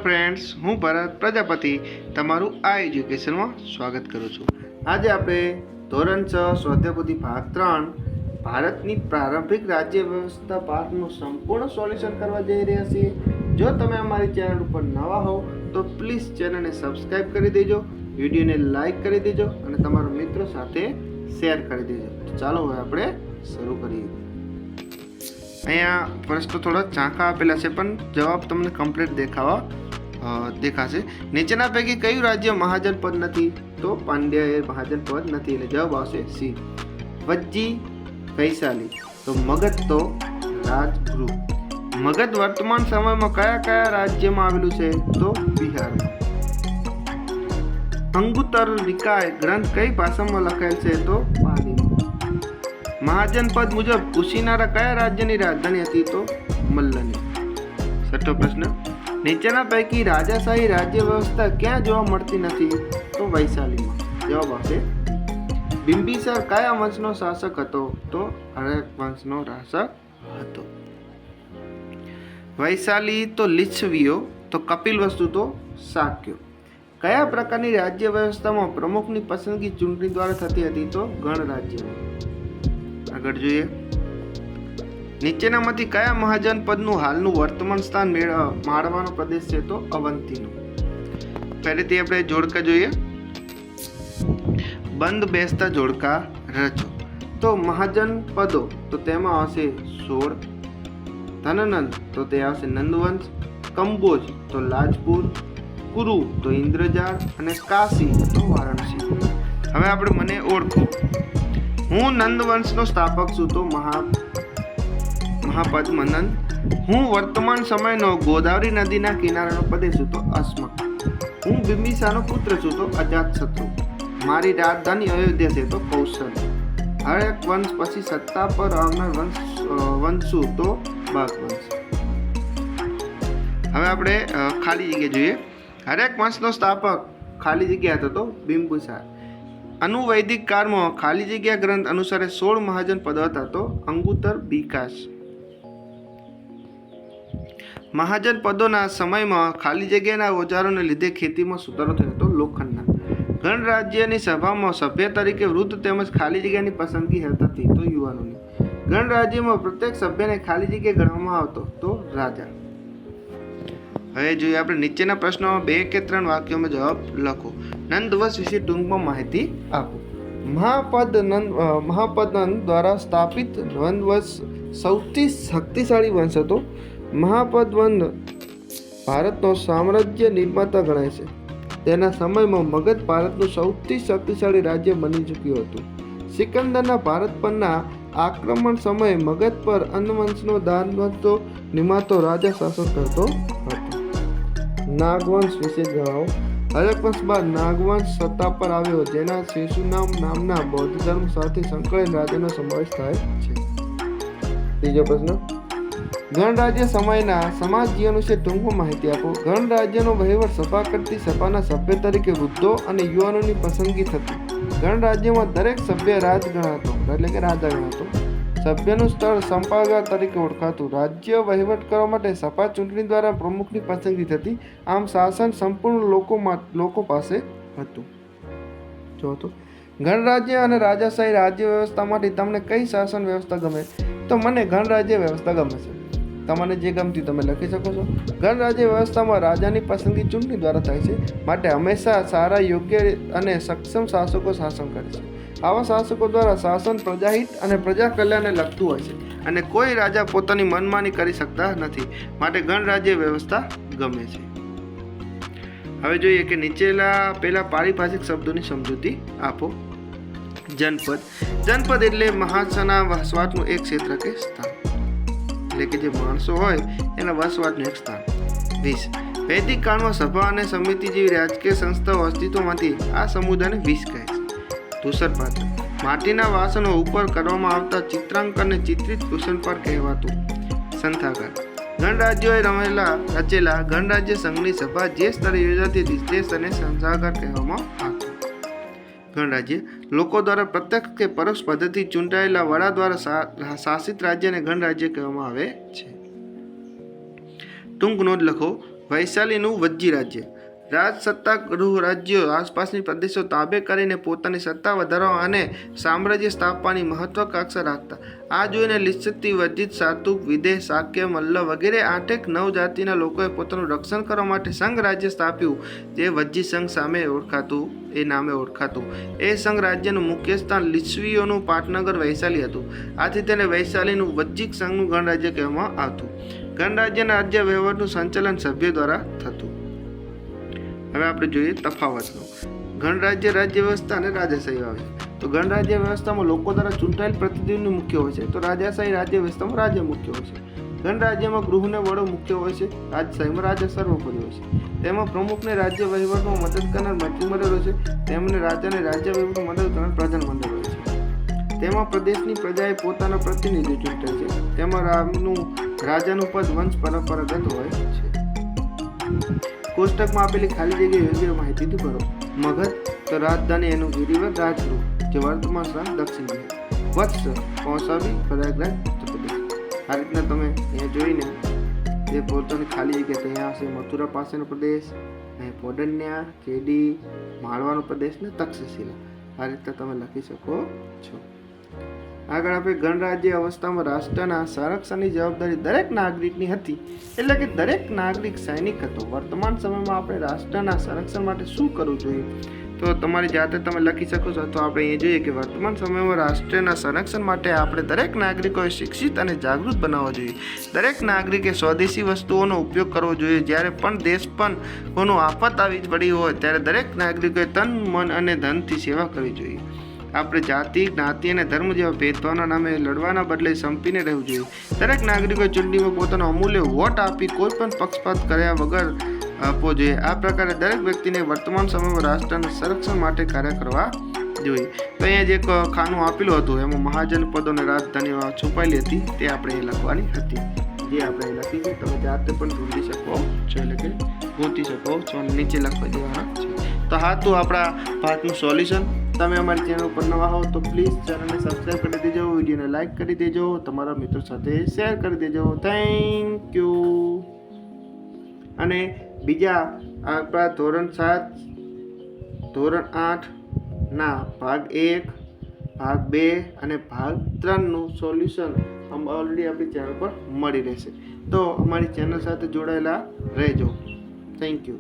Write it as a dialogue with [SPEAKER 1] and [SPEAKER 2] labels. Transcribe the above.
[SPEAKER 1] Friends, હું ભરત પ્રજાપતિ તમારું આ એજ્યુકેશનમાં સ્વાગત કરું છું। આજે આપણે ધોરણ 6 સ્વાધ્યાય ભાગ 3 ભારતની પ્રારંભિક રાજ્ય વ્યવસ્થા પાઠનું સંપૂર્ણ સોલ્યુશન કરવા જઈ રહ્યા છીએ। જો તમે અમારી ચેનલ ઉપર નવા હો તો પ્લીઝ ચેનલને સબસ્ક્રાઇબ કરી દેજો, વિડીયોને લાઈક કરી દેજો અને તમારા મિત્રો સાથે શેર કરી દેજો। તો ચાલો હવે આપણે શરૂ કરીએ। અહીંયા પ્રશ્નો થોડા ઝાંખા આપેલા છે પણ જવાબ તમને કમ્પ્લીટ દેખાશે। નીચેના પૈકી કયું રાજ્ય મહાજન પદ નથી? તો પાંડ્ય એ મહાજન પદ નથી, એટલે જવાબ આવશે સી। વજ્જી, વૈશાલી, તો મગધ તો રાજગૃહ। મગધ વર્તમાન સમયમાં કયા કયા રાજ્યમાં આવેલું છે? તો બિહારમાં। અંગુત્તર નિકાય ગ્રંથ કઈ ભાષામાં લખાયેલ છે? તો પાલીમાં। મહાજન પદ મુજબ કુશીનારા કયા રાજ્યની રાજધાની હતી? તો મલ્લની। છઠ્ઠો પ્રશ્ન, નીચેના પૈકી રાજાશાહી રાજ્ય વ્યવસ્થા ક્યાં જોવા મળતી નથી? તો વૈશાલીમાં। જવાબ આવશે બિંબિસાર કયા વંશનો શાસક હતો? તો હર્યક વંશનો શાસક હતો। વૈશાલી તો લીછવીઓ, તો કપિલવસ્તુ તો શાક્યો। કયા પ્રકારની રાજ્ય વ્યવસ્થામાં પ્રમુખની પસંદગી ચૂંટણી દ્વારા થતી હતી? તો ગણરાજ્યમાં। આગળ જોઈએ, નીચેનામાંથી કયા મહાજન પદનું હાલનું વર્તમાન સ્થાન માળવાનો પ્રદેશ છે? તો અવંતીનો। પહેલેથી આપણે જોડકા જોઈએ। બંધ બેસતા જોડકા રચો। તો મહાજન પદો, તો તેમાં આવશે 16। ધનનંદ, તો તે આવશે નંદવંશ। કંબોજ, તો લાજપુર। કુરુ, તો ઇન્દ્રજાળ। અને કાશી, તો વારાણસી। હવે આપણે મને ઓળખો। હું નંદ વંશનો સ્થાપક છું, તો મહાપદ્મનંદ। હું વર્તમાન સમયનો ગોદાવરી નદીના કિનારાનો પ્રદેશ છું, તો અસ્મક। હું બિંબિસારનો પુત્ર છું, તો અજાતશત્રુ। મારી રાજધાની અયોધ્યા છે, તો કૌશલ। હર્યક વંશ પછી સત્તા પર આવનાર વંશ છું, તો બાઘ વંશ। હવે આપણે ખાલી જગ્યા જોઈએ। હર્યક વંશનો સ્થાપક ખાલી જગ્યા હતો, તો બિંબિસાર। અનુવૈદિક કાળમાં ખાલી જગ્યા ગ્રંથ અનુસારે 16 મહાજન પદો હતા, તો અંગુત્તર બીકાસ। મહાજન પદોના સમયમાં ખાલી જગ્યાના ઓજારોને લીધે ખેતીમાં સુધારો થયો, તો લોખંડના। ગણરાજ્યની સભામાં સભ્ય તરીકે વૃદ્ધ તેમજ ખાલી જગ્યાની પસંદગી હતી, તો યુવાનોની। ગણરાજ્યમાં પ્રત્યેક સભ્યને ખાલી જગ્યા ગણવામાં આવતો, તો રાજા। હવે જોઈએ આપણે નીચેના પ્રશ્નોમાં 2 કે 3 વાક્યોમાં જવાબ લખો। નંદવંશ વિશે ટૂંકમાં માહિતી આપો। મહાપદનંદ દ્વારા સ્થાપિત નંદવંશ સૌથી શક્તિશાળી વંશ હતો। મહાપદનંદ ભારતનો સામ્રાજ્ય નિર્માતા ગણાય છે। તેના સમયમાં મગધ ભારતનું સૌથી શક્તિશાળી રાજ્ય બની ચૂક્યું હતું। સિકંદરના ભારત પરના આક્રમણ સમયે મગધ પર અન્નવંશનો દાનવંશો નિમાતો રાજા શાસન કરતો હતો। નાગવંશ વિશે જણાવો। હર્યક વંશ બાદ નાગવંશ સત્તા પર આવ્યો, જેના શિશુનામ નામના બૌદ્ધ ધર્મ સાથે સંકળાયેલ રાજ્યનો સમાવેશ થાય છે। ત્રીજો પ્રશ્ન, ગણરાજ્ય સમયના સમાજ જીવન વિશે ટૂંકમાં માહિતી આપો। ગણરાજ્યનો વહીવટ સભા કરતી સભાના સભ્ય તરીકે વૃદ્ધો અને યુવાનોની પસંદગી થતી। ગણરાજ્યમાં દરેક સભ્ય રાજ ગણાતો, એટલે કે રાજા ગણાતો। સભ્યનું સ્થળ સંપાદક તરીકે ઓળખાતું। રાજ્ય વહીવટ કરવા માટે સભા ચૂંટણી દ્વારા પ્રમુખની પસંદગી થતી। આમ શાસન સંપૂર્ણ લોકો પાસે હતું। ચોથું, ગણરાજ્ય અને રાજાશાહી રાજ્ય વ્યવસ્થા માટે તમને કઈ શાસન વ્યવસ્થા ગમે? તો મને ગણરાજ્ય વ્યવસ્થા ગમે છે। તમને જે ગમતી તમે લખી શકો છો। ગણરાજ્ય વ્યવસ્થામાં રાજાની પસંદગી ચૂંટણી દ્વારા થાય છે, માટે હંમેશા સારા, યોગ્ય અને સક્ષમ શાસકો શાસન કરે છે। આવા શાસકો દ્વારા શાસન પ્રજાહિત અને પ્રજા કલ્યાણને લગતું હોય છે અને કોઈ રાજા પોતાની મનમાની કરી શકતા નથી, માટે ગણરાજ્ય વ્યવસ્થા ગમે છે। હવે જોઈએ કે નીચેલા પેલા પારિભાષિક શબ્દોની સમજૂતી આપો। જનપદ, જનપદ એટલે મહાજનના વસવાટનું એક ક્ષેત્ર કે સ્થાન, એટલે કે જે માણસો હોય એના વસવાટનું એક સ્થાન। 20, વૈદિક કાળમાં સભા અને સમિતિ જેવી રાજકીય સંસ્થાઓ અસ્તિત્વમાંથી આ સમુદાયને 20 કહે છે। ધૂસરપાત્ર, માટીના વાસણો ઉપર કરવામાં આવતા ચિત્રાંકનને ચિત્રિત કુશનપાર કહેવાતું। સંથાગાર, ગણરાજ્યોએ રચેલા ગણરાજ્ય સંઘની સભા જે સ્તરે યોજાતી હતી તે સ્તરને સંથાગાર કહેવામાં આવતું। ગણરાજ્ય, લોકો દ્વારા પ્રત્યક્ષ કે પરોક્ષ પદ્ધતિ ચૂંટાયેલા વડા દ્વારા શાસિત રાજ્યને ગણરાજ્ય કહેવામાં આવે છે। ટૂંક નોંધ લખો। વૈશાલીનું વજ્જી રાજ્ય. રાજસત્તા ગૃહ રાજ્યો આસપાસની પ્રદેશો તાબે કરીને પોતાની સત્તા વધારવા અને સામ્રાજ્ય સ્થાપવાની મહત્વાકાંક્ષા રાખતા. આ જોઈને લિચ્છતી, વજ્જિત, સાતુક, વિદેહ, શાક્ય, મલ્લ વગેરે 8 જાતિના લોકોએ પોતાનું રક્ષણ કરવા માટે સંઘ રાજ્ય સ્થાપ્યું, જે વજ્જી સંઘ નામે ઓળખાતું. એ સંઘ રાજ્યનું મુખ્ય સ્થાન લિચ્છવીઓનું પાટનગર વૈશાલી હતું. આથી તેને વૈશાલીનું વજ્જિક સંઘનું ગણરાજ્ય કહેવામાં આવતું. ગણરાજ્યના રાજ્ય વહીવટનું સંચાલન સભ્ય દ્વારા થતું. હવે આપણે જોઈએ તફાવતનો. ગણરાજ્ય રાજ્ય વ્યવસ્થા અને રાજાશાહી આવે. તો ગણરાજ્ય વ્યવસ્થામાં લોકો દ્વારા ચૂંટાયેલ પ્રતિનિધિ મુખ્ય હોય છે, તો રાજાશાહી રાજ્ય વ્યવસ્થામાં રાજા મુખ્ય હોય છે. ગણરાજ્યમાં ગૃહને વડો મુખ્ય હોય છે, રાજશાહીમાં રાજા સર્વોપરી હોય છે. તેમાં પ્રમુખને રાજ્ય વહીવટમાં મદદ કરનાર મંત્રીમંડળ હોય છે, તેમને રાજાને રાજ્ય વહીવટમાં મદદ કરનાર પ્રધાનમંડળ હોય છે. તેમાં પ્રદેશની પ્રજાએ પોતાના પ્રતિનિધિ ચૂંટે છે. તેમાં રાજાનું પદ વંશ પરંપરાગત હોય છે. કોષ્ટકમાં આપેલી ખાલી જગ્યાએ યોગ્ય માહિતીથી ભરો. મગધ તો રાજધાની એનું ગિરિવર રાજગૃહ, જે વર્તમાન સ્થાન દક્ષિણ બિહાર. વત્સ કૌશાંબી પ્રયાગરાજ ઉત્તર પ્રદેશ. આ રીતના તમે અહીંયા જોઈને જે પોતાની ખાલી જગ્યા ત્યાં હશે મથુરા પાસેનો પ્રદેશ, અહીં પૌડન્યા, કેડી, માળવાનો પ્રદેશ ને તક્ષશિલા. આ રીતે તમે લખી શકો છો. આગળ આપણે ગણરાજ્ય અવસ્થામાં રાષ્ટ્રના સંરક્ષણની જવાબદારી દરેક નાગરિકની હતી, એટલે કે દરેક નાગરિક સૈનિક હતો. વર્તમાન સમયમાં આપણે રાષ્ટ્રના સંરક્ષણ માટે શું કરવું જોઈએ, તો તમારી જાતે તમે લખી શકો છો. તો આપણે અહીંયા જોઈએ કે વર્તમાન સમયમાં રાષ્ટ્રના સંરક્ષણ માટે આપણે દરેક નાગરિકોએ શિક્ષિત અને જાગૃત બનાવવા જોઈએ. દરેક નાગરિકે સ્વદેશી વસ્તુઓનો ઉપયોગ કરવો જોઈએ. જ્યારે પણ દેશ પણ કોનું આફત આવી પડી હોય ત્યારે દરેક નાગરિકોએ તન, મન અને ધનથી સેવા કરવી જોઈએ. આપણે જાતિ, જ્ઞાતિ અને ધર્મ જેવા ભેદભાવના નામે લડવાના બદલે સંપીને રહેવું જોઈએ. દરેક નાગરિકોએ ચૂંટણીમાં પોતાનો અમૂલ્ય વોટ આપી કોઈ પણ પક્ષપાત કર્યા વગર આપવો જોઈએ. આ પ્રકારે દરેક વ્યક્તિને વર્તમાન સમયમાં રાષ્ટ્રના સંરક્ષણ માટે કાર્ય કરવા જોઈએ. તો અહીંયા જે ખાનું આપેલું હતું એમાં મહાજન પદો અને રાજધાનીઓ છુપાયેલી હતી, તે આપણે લખવાની હતી, જે આપણે લખી છે. તમે જાતે પણ ઢૂંઢી શકો છો, એટલે કે ગોતી શકો છો અને નીચે લખવા દેવાના છે. તો હા, તો આપણા પાઠનું સોલ્યુશન. તમે અમારી ચેનલ પર નવા હો તો પ્લીઝ ચેનલને સબસ્ક્રાઈબ કરી દેજો, વિડીયોને લાઇક કરી દેજો, તમારા મિત્રો સાથે શેર કરી દેજો. Thank you. અને બીજા આપણા ધોરણ 7, ધોરણ 8ના ભાગ 1, ભાગ 2 અને ભાગ 3નું સોલ્યુશન ઓલરેડી આપણી ચેનલ પર મળી રહેશે. તો અમારી ચેનલ સાથે જોડાયેલા રહેજો. Thank you.